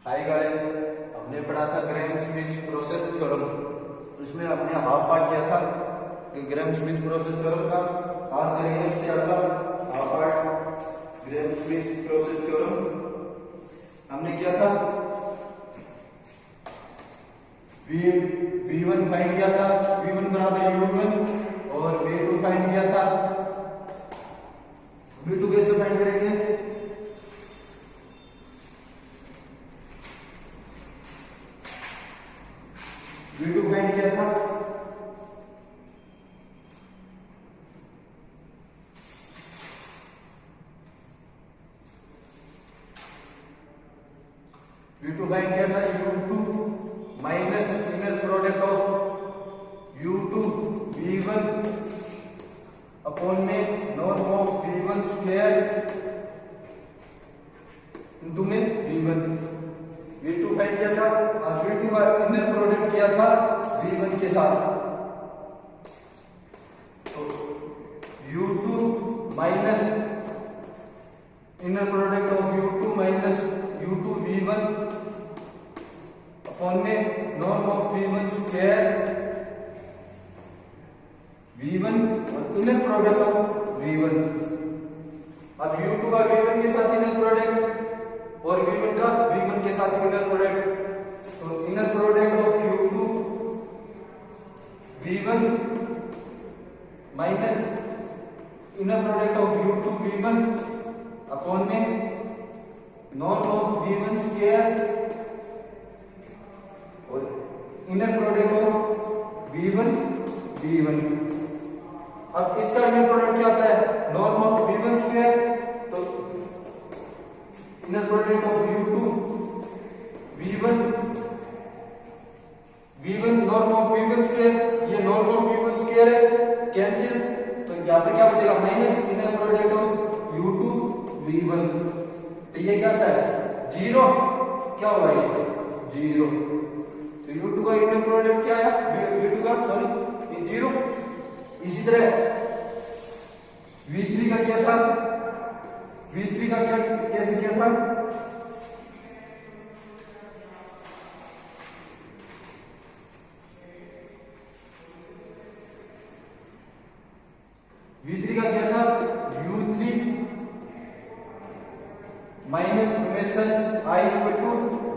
Hi guys, हमने पढ़ा था ग्राम स्मिथ प्रोसेस थ्योरम। इसमें हमने हाफ पार्ट किया था कि ग्राम स्मिथ प्रोसेस थ्योरम का। आज करेंगे इससे अगला हाफ पार्ट ग्राम स्मिथ प्रोसेस थ्योरम। हमने किया था V1 फाइंड किया था, V1 बराबर U1 और V2 फाइंड किया था। V2 कैसे फाइंड करेंगे? V2 फाइंड किया था U2 minus inner product of U2 V1 upon में norm of V1 square into में V2 फाइंड किया था और V2 का इनर प्रोडक्ट किया था V1 के साथ। तो U2 minus inner product of U2 minus U2 V1 upon में norm of V1 square V1 और इनर प्रोडक्ट ऑफ V1। अब U2 का V1 के साथ इनर प्रोडक्ट और V1 का V1 के साथ इनर प्रोडक्ट, तो inner product of U2 V1 minus inner product of U2 V1 upon में नॉर्म ऑफ V1 स्क्वायर और इनर प्रोडक्ट ऑफ V1। अब इसका इनर प्रोडक्ट क्या होता है? नॉर्म ऑफ V1 स्क्वायर, तो inner product of U2 V1 norm of V1 square, ये norm of V1 square है, कैंसिल। तो यहां पे क्या बचेगा? Minus inner product of U2 V1। तो ये क्या आता है? 0। क्या होगा ये? 0। तो U2 का इनर प्रोडक्ट क्या है? V2 का सॉरी 0। इसी तरह V3 का क्या था? V3 का क्या कैसे किया था? V3 का क्या था? U3 minus summation I equal to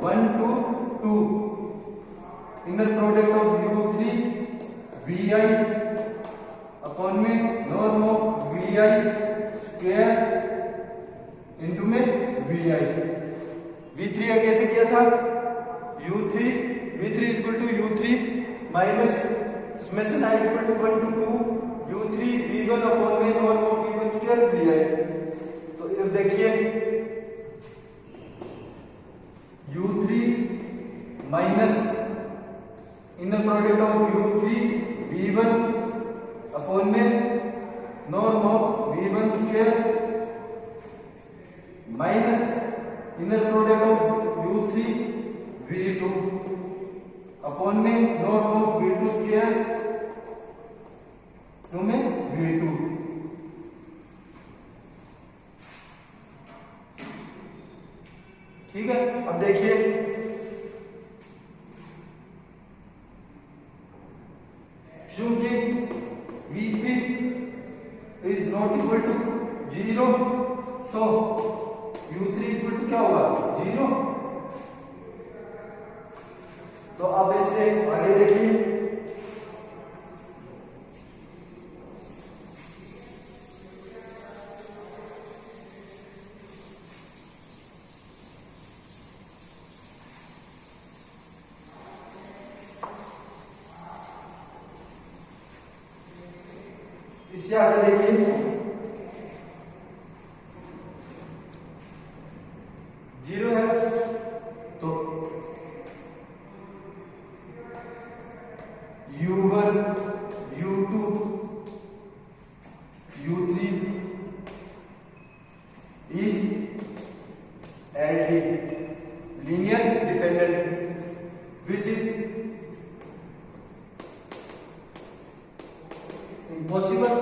1 to 2 inner product of U3 Vi upon में norm of Vi square into में Vi। V3 का कैसे किया था? V3 equal to U3 minus summation I equal to 1 to 2 U3 V1 upon में norm of V1 square Vi। तो अब देखिए U3 minus inner product of U3 V1 upon में norm of V1 square minus inner product of U3 V2 upon में norm of V2 square to में V2। ठीक है, अब देखिए चूंकि V3 is not equal to 0, so U3 equal to क्या होगा? 0। तो अब इससे आगे देखिए इससे आगे देखिए 0 है, तो U1 U2 U3 is LD linear dependent which is impossible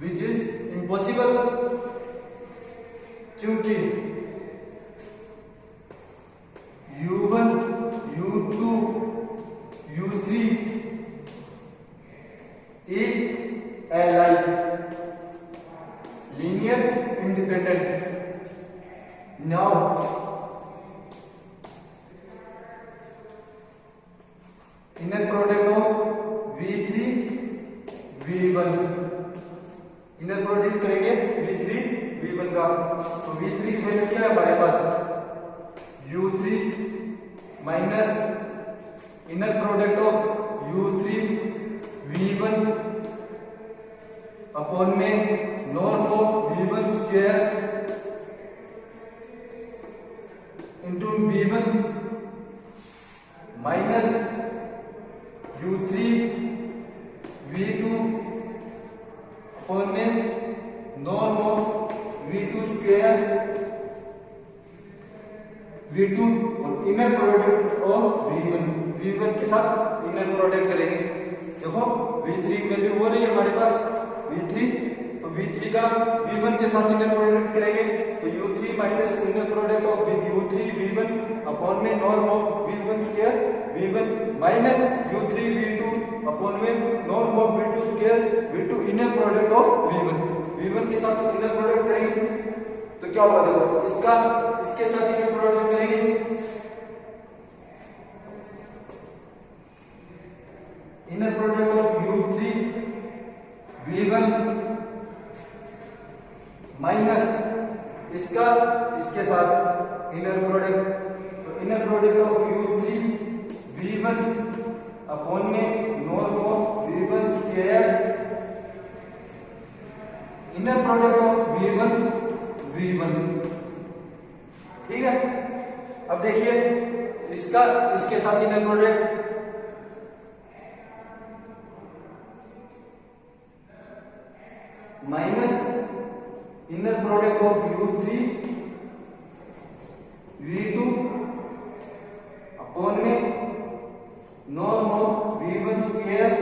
which is impossible चूंकि U1 U2 U3 is a like linear independent. Now inner product of V3 V1, inner product करेंगे V3 V1 का, तो V3 की value क्या है हमारे पास U3 minus inner product of U3 V1 upon में norm of V1 square into V1 minus U3 V2 upon में norm of V2 square V2 और इनर प्रोडक्ट ऑफ V1 के साथ इनर प्रोडक्ट करेंगे। देखो V3 की वैल्यू हो रही है हमारे पास V3, तो V3 का V1 के साथ इनर प्रोडक्ट करेंगे तो U3 minus inner product of U3 V1 upon में norm of V1 square V1 minus U3 V2 upon में norm of V2 square V2 inner product of V1 के साथ इनर प्रोडक्ट करेंगे तो क्या होगा, देखो इसके साथ इनर प्रोडक्ट करेंगे, inner product of U3 V1 minus इसके साथ इनर प्रोडक्ट, तो inner product of U3 V1 upon में norm of V1 square inner product of V1 ठीक है। अब देखिए इसके साथ inner product minus inner product of U3 V2 upon में norm of V1 square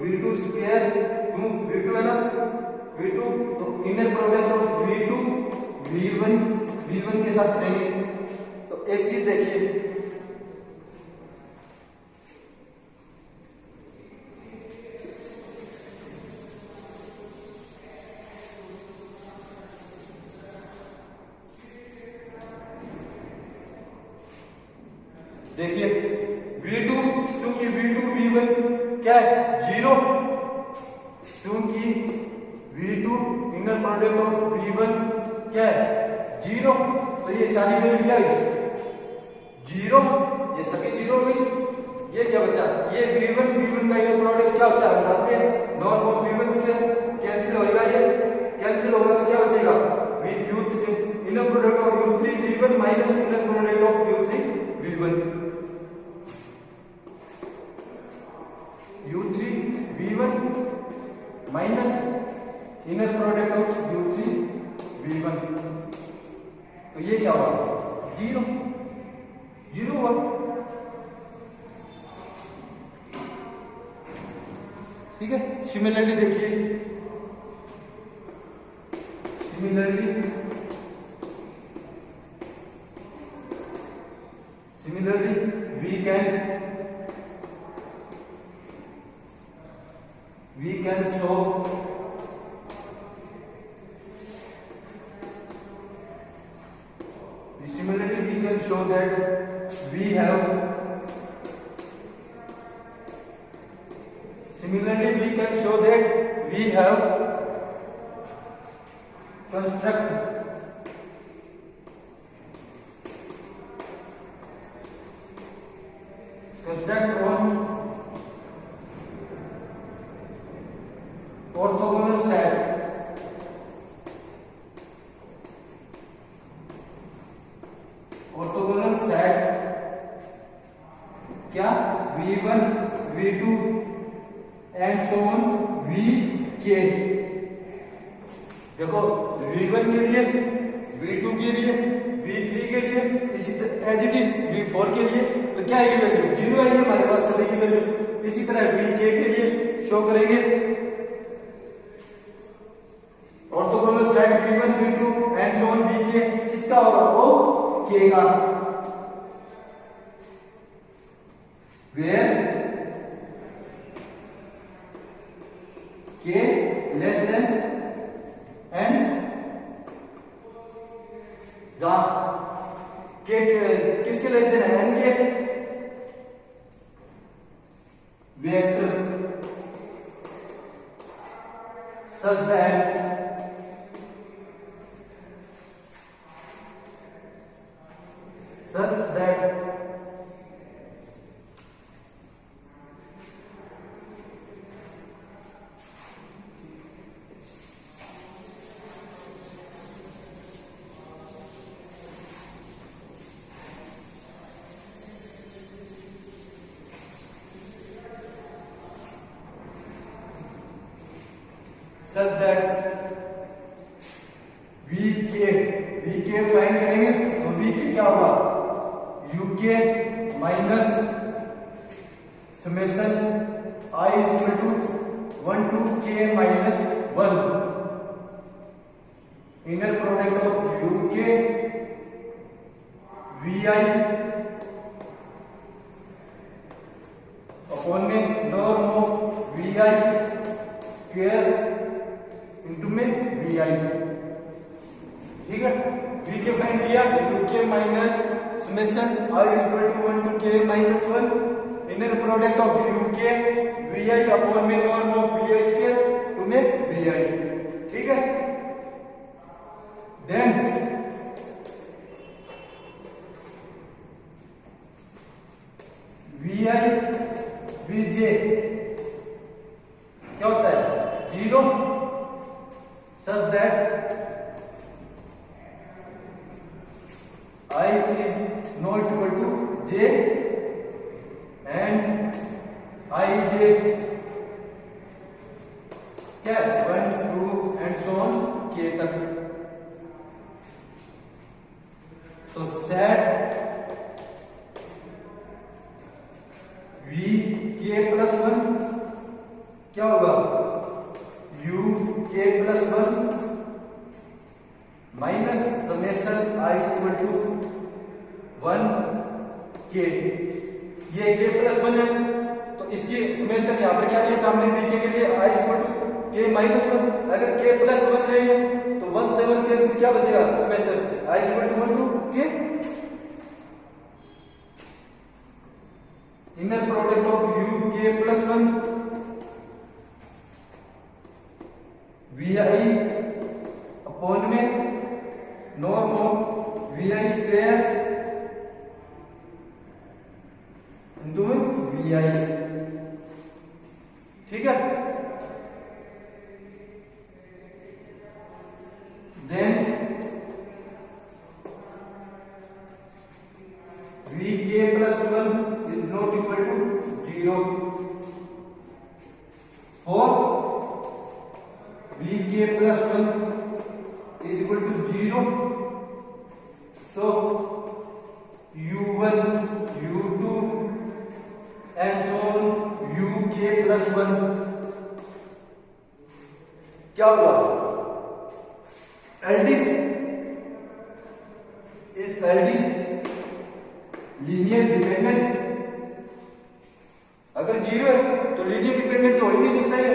V2 square, क्यों V2 है ना V2, तो inner product of V2 V1 के साथ करेंगे। तो एक चीज देखिए, देखिए V2 क्योंकि V2 V1 क्या है 0, क्योंकि V2 inner product of V1 क्या है 0, तो ये सारी वैल्यू क्या है 0, ये सभी 0 हुई। ये क्या बचा, ये V1 का इनर प्रोडक्ट क्या होता है बताते हैं, नॉर्म ऑफ V1 से कैंसिल होगा, ये कैंसिल होगा तो क्या बचेगा inner product of U3 V1 minus inner product of U3 V1, U3 V1 minus inner product of U3 V1, तो ये क्या होगा 0 हुआ। ठीक है, सिमिलरली देखिए, similarly we can show that we have construct on orthogonal set क्या V1 V2 and so on Vk। देखो V1 के लिए, V2 के लिए, V3 के लिए, इसी तरह एज इट इज V4 के लिए, तो क्या है वैल्यू 0 है हमारे पास सभी की वैल्यू। इसी तरह Vk के लिए शो करेंगे के का, where k less than n, जहां के किसके लेस देन है, n के, vector such that such that v k find करेंगे तो वीके क्या होगा, u k minus summation i is equal to 1 to k minus 1, inner product of u k v i upon में norm of v i square into में v i, ठीक है। V k find किया, u k minus summation i is equal to 1 to k minus 1, inner product of u k v i upon में norm of v i square to में v i, ठीक है। Then v i v j क्या होता है, 0, such that I is not equal to j and I j क्या 1 2 and so on k तक, so set v k plus 1 क्या होगा, u k plus 1 minus summation i equal to 1 k, ये k plus 1 है तो इसकी summation यहां पर क्या दिया था हमने, वीके के लिए आई इक्वल टू k माइनस 1, अगर k प्लस 1 नहीं है तो 1 से 1 कैंसिल, क्या बचेगा summation i equal to 1 to k, inner product of u k plus 1 v i upon में norm of v i square into v i, ठीक है। Then v k plus 1 is not equal to 0 for v k plus 1 is equal to 0, so u1 u2 and so on uk plus 1 क्या होगा, LD is LD linear dependent, अगर 0 है तो linear dependent तो हो ही नहीं सकता है,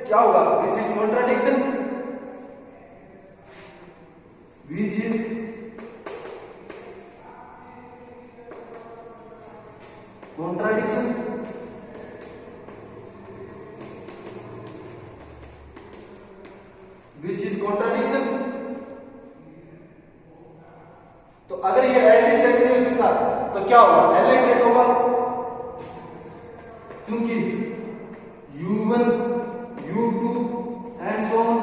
क्या होगा, which is contradiction, which is contradiction, which is contradiction, तो अगर ये LD सेट नहीं हो सकता तो क्या होगा, LI सेट होगा, क्योंकि U1 U2 and so on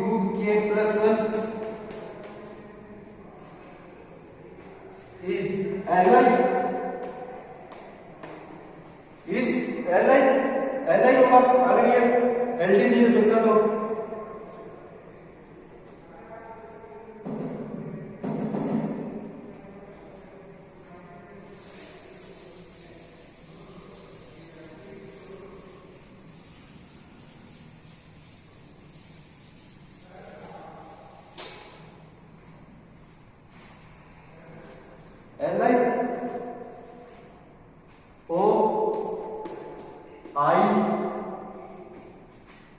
UK plus 1 is LI होगा, अगर ये LD नहीं हो सकता तो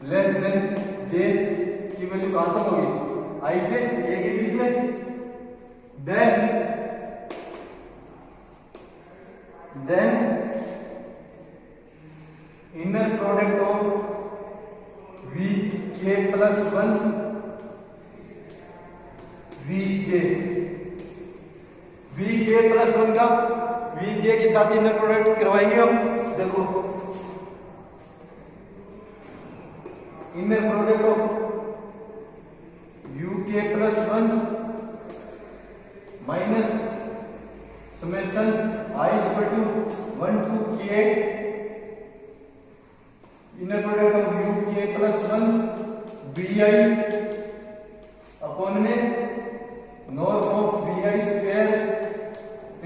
लेस देन जे की वैल्यू कहां तक होगी, आई से ए के बीच में, then inner product of v k plus 1 v j, v k plus 1 का वी जे के साथ इनर प्रोडक्ट करवाएंगे हम। देखो inner product of u k plus 1 minus summation i equal to 1 to k, inner product of u k plus 1 b i upon में norm of b i square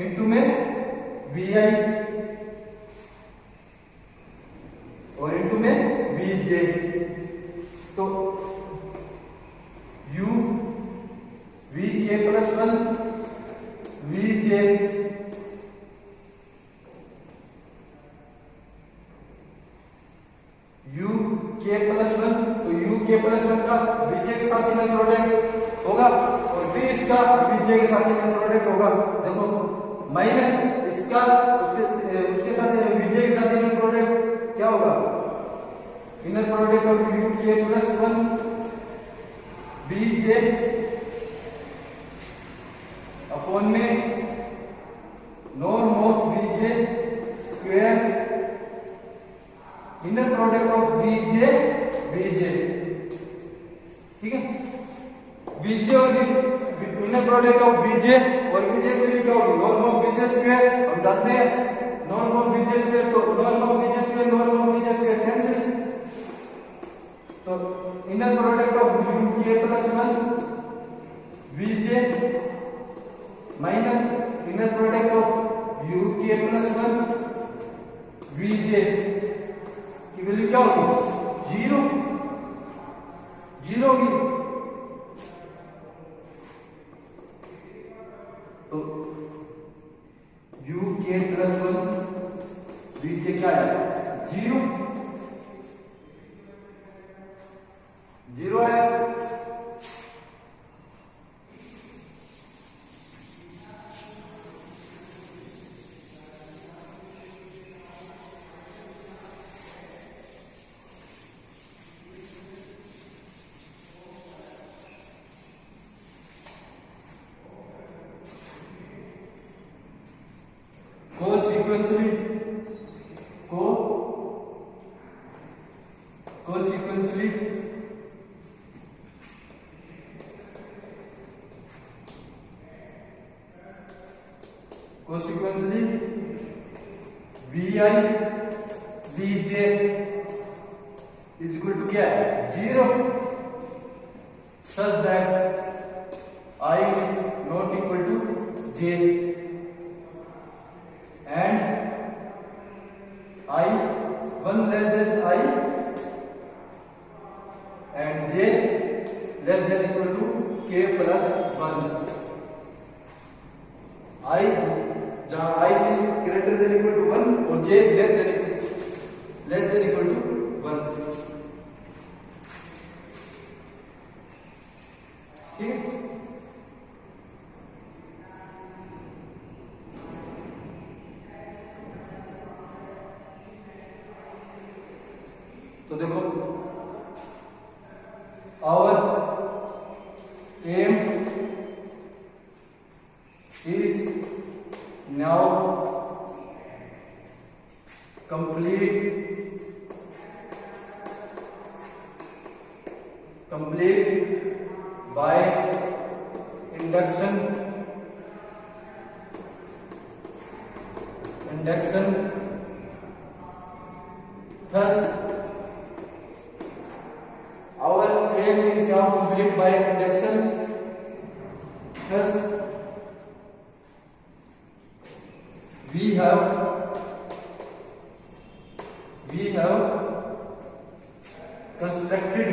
into में v i और into में v j. तो u v k plus 1 v j u k plus 1, तो you k plus 1 का वीजे के साथ inner product होगा और फिर इसका वीजे के साथ इनर प्रोडक्ट होगा। देखो माइनस इसका उसके साथ वीजे के साथ इनर प्रोडक्ट क्या होगा, inner product of u k plus 1 v j upon में norm of v j square inner product of v j v j, ठीक है। वीजे और इनर प्रोडक्ट ऑफ वीजे और वीजे की वैल्यू क्या होगी, नॉर्म ऑफ वीजे स्क्वायर, हम जानते हैं नॉर्म ऑफ वीजे स्क्वायर, तो norm of v j square norm of v j square cancel, तो inner product of u k plus 1 v j minus inner product of u k plus 1 v j की value क्या होगी, zero होगी। तो यू के प्लस 1 वीजे क्या आएगा, zero है। Consequently, Vi Vj is equal to क्या है, 0, such that I is not equal to j and I 1 less than I and j less than equal to k plus 1। I जहां I is greater than equal to 1 और j less than equal to 1, ठीक है। तो देखो our aim is now complete by induction thus our aim is now complete by induction thus we have constructed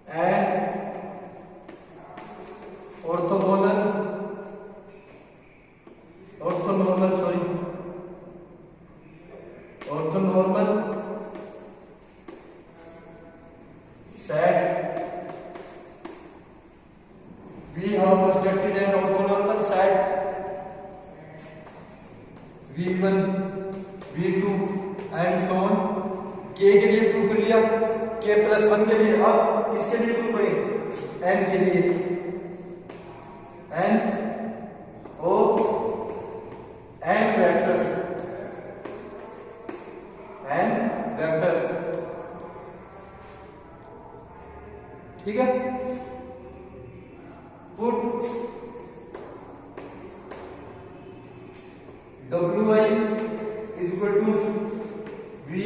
and orthogonal V1 V2 and so on. के लिए prove कर लिया, k plus 1 के लिए। अब किसके लिए प्रूव करें? n के लिए। n of n vectors, n vectors, ठीक है। Put wi is equal to vi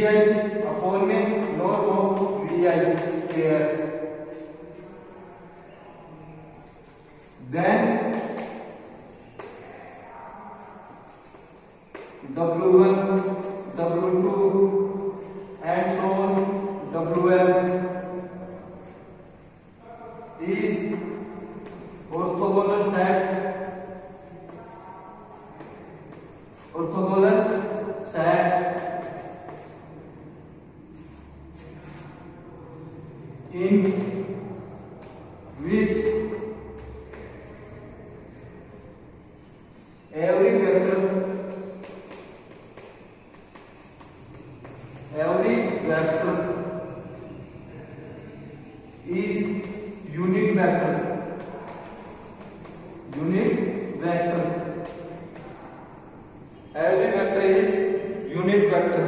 upon में नॉट of vi square, then w1 w2 and so on wm is orthogonal set in which every vector is unit vector, every vector is unit vector।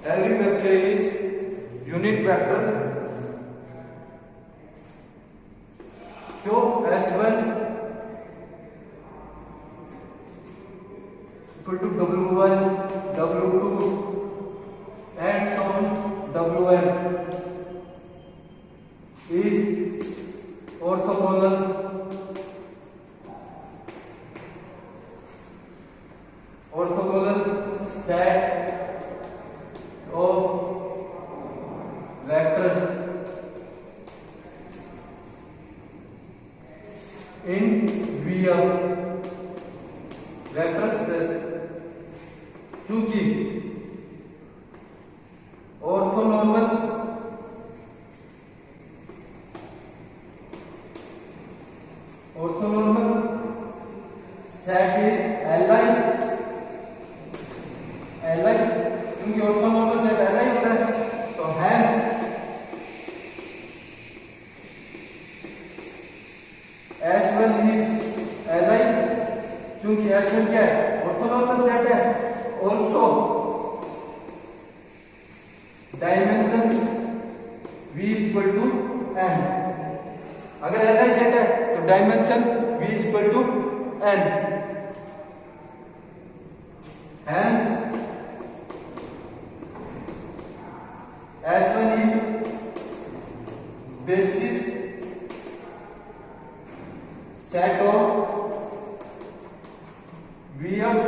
Every vector is unit vector, so S1 equal to W1 W2 and so on Wn is orthogonal set of vectors in Vf vector space. चूंकि orthonormal set is Li, क्योंकि orthonormal set Li होता है, तो hence S1 is Li, चूंकि S1 क्या है? Orthonormal set है। Also dimension V equal to n, अगर Li सेट है तो dimension V equal to n, hence S1 is basis set of Vf,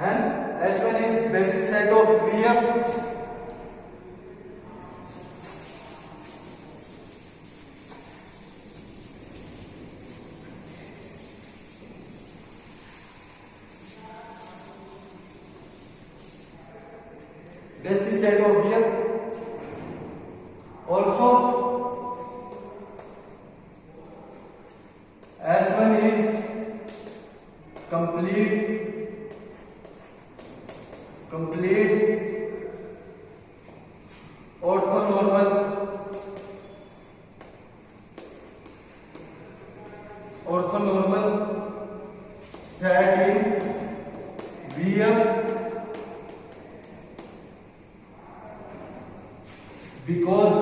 hence S1 is basis set of Vf basis set of Vf, also S1 is complete orthonormal set in Vf because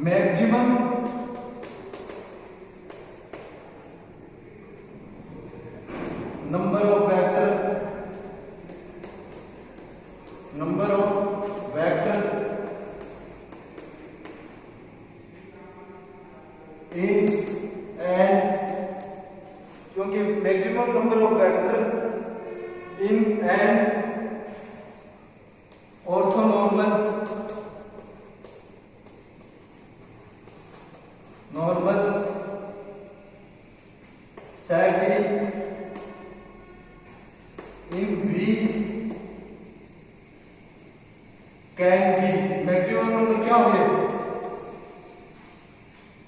maximum number of vector in and, क्योंकि maximum number of vector in an orthonormal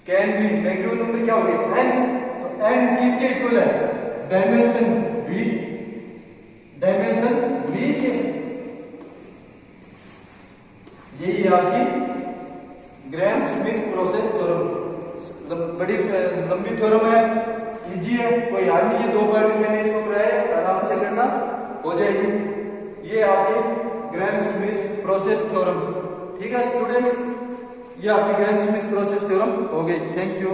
can be negative number क्या हो गया N, तो N किसके equal है, dimension we, dimension we के, यही है आपकी ग्रैम स्मिथ प्रोसेस थ्योरम। बड़ी लंबी थ्योरम है, इजी है, कोई हाल नहीं है, 2 पार्ट में मैंने इसको कराया, आराम से करना हो जाएगी। ये आपकी ग्रैम स्मिथ प्रोसेस थ्योरम, ठीक है स्टूडेंट्स, ये आपकी ग्रैम स्मिथ प्रोसेस थ्योरम हो गई। Thank you.